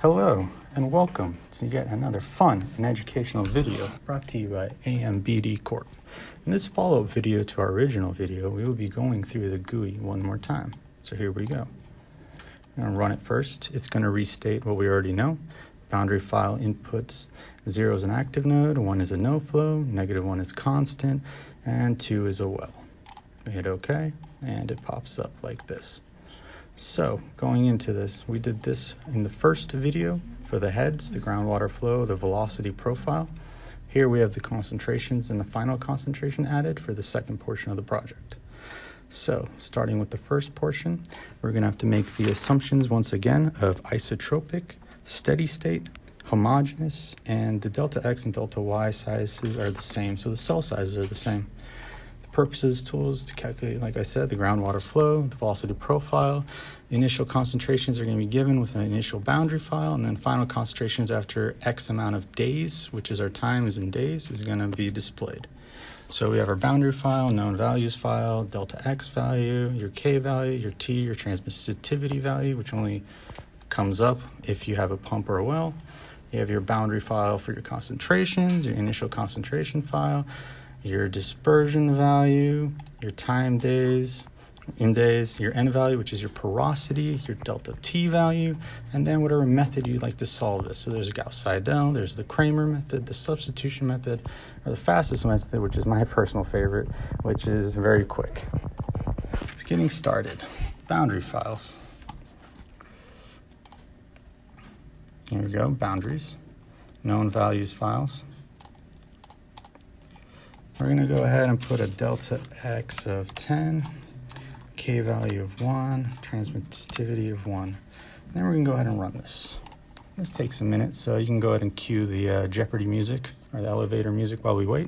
Hello and welcome to yet another fun and educational video brought to you by AMBD Corp. In this follow-up video to our original video, we will be going through the GUI one more time. So here we go. I'm going to run it first. It's going to restate what we already know. Boundary file inputs 0 is an active node, 1 is a no flow, -1 is constant, and 2 is a well. We hit OK, and it pops up like this. So going into this, we did this in the first video for the heads, the groundwater flow, the velocity profile. Here we have the concentrations and the final concentration added for the second portion of the project. So starting with the first portion, we're going to have to make the assumptions once again of isotropic, steady state, homogeneous, and the delta X and delta Y sizes are the same. So the cell sizes are the same. Purposes, tools to calculate, like I said, the groundwater flow, the velocity profile. The initial concentrations are going to be given with an initial boundary file, and then final concentrations after X amount of days, which is our time is in days, is going to be displayed. So we have our boundary file, known values file, delta X value, your K value, your T, your transmissivity value, which only comes up if you have a pump or a well. You have your boundary file for your concentrations, your initial concentration file, your dispersion value, your time days, in days, your N value, which is your porosity, your delta T value, and then whatever method you'd like to solve this. So there's Gauss-Seidel, there's the Kramer method, the substitution method, or the fastest method, which is my personal favorite, which is very quick. It's getting started. Boundary files. Here we go, boundaries, known values files. We're going to go ahead and put a delta X of 10, K value of 1, transmissivity of 1. And then we're going to go ahead and run this. This takes a minute, so you can go ahead and cue the Jeopardy music or the elevator music while we wait.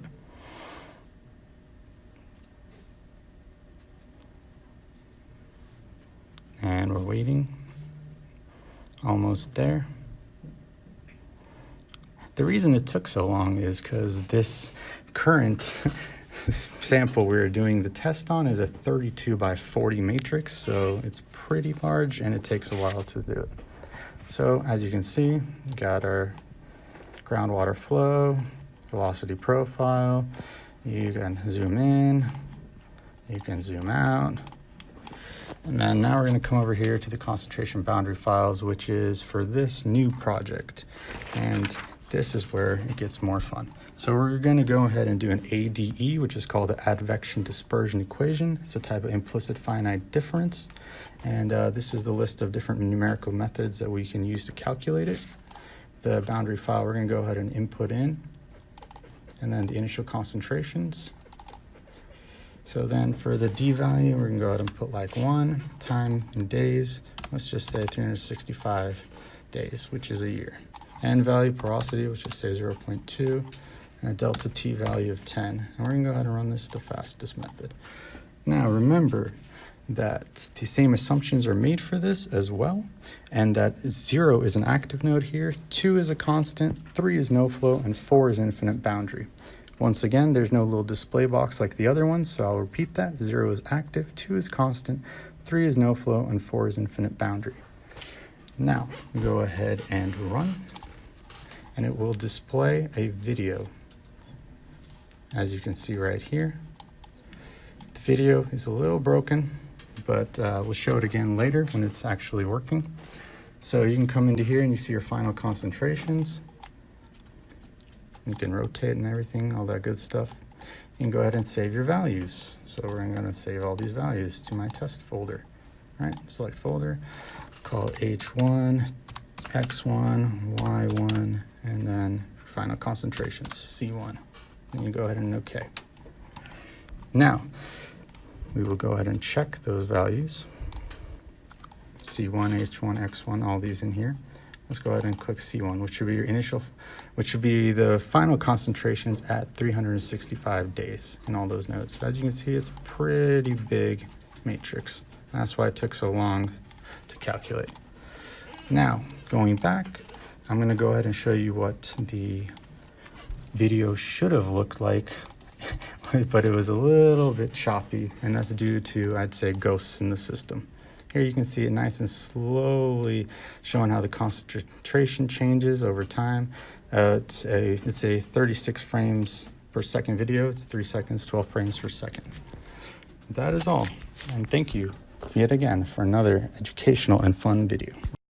And we're waiting. Almost there. The reason it took so long is because this current sample we're doing the test on is a 32 by 40 matrix, so it's pretty large and it takes a while to do it. So as you can see, we got our groundwater flow, velocity profile. You can zoom in, you can zoom out. And then now we're going to come over here to the concentration boundary files, which is for this new project. And this is where it gets more fun. So we're going to go ahead and do an ADE, which is called the advection dispersion equation. It's a type of implicit finite difference. And this is the list of different numerical methods that we can use to calculate it. The boundary file we're going to go ahead and input in. And then the initial concentrations. So then for the D value, we're going to go ahead and put like 1, time in days. Let's just say 365 days, which is a year. N value, porosity, which is say 0.2, and a delta T value of 10. And we're going to go ahead and run this the fastest method. Now remember that the same assumptions are made for this as well, and that 0 is an active node here, 2 is a constant, 3 is no flow, and 4 is infinite boundary. Once again, there's no little display box like the other ones, so I'll repeat that. 0 is active, 2 is constant, 3 is no flow, and 4 is infinite boundary. Now, we go ahead and run, and it will display a video. As you can see right here, the video is a little broken, but we'll show it again later when it's actually working. So you can come into here and you see your final concentrations. You can rotate and everything, all that good stuff. You can go ahead and save your values. So we're going to save all these values to my test folder. All right, select folder, call H1, X1, Y1, and then final concentrations, C1. And you go ahead and OK. Now, we will go ahead and check those values. C1, H1, X1, all these in here. Let's go ahead and click C1, which should be your initial, which should be the final concentrations at 365 days in all those nodes. So as you can see, it's a pretty big matrix. That's why it took so long to calculate. Now, going back, I'm going to go ahead and show you what the video should have looked like, but it was a little bit choppy, and that's due to, I'd say, ghosts in the system. Here you can see it nice and slowly showing how the concentration changes over time. It's a 36 frames per second video. It's 3 seconds, 12 frames per second. That is all. And thank you yet again for another educational and fun video.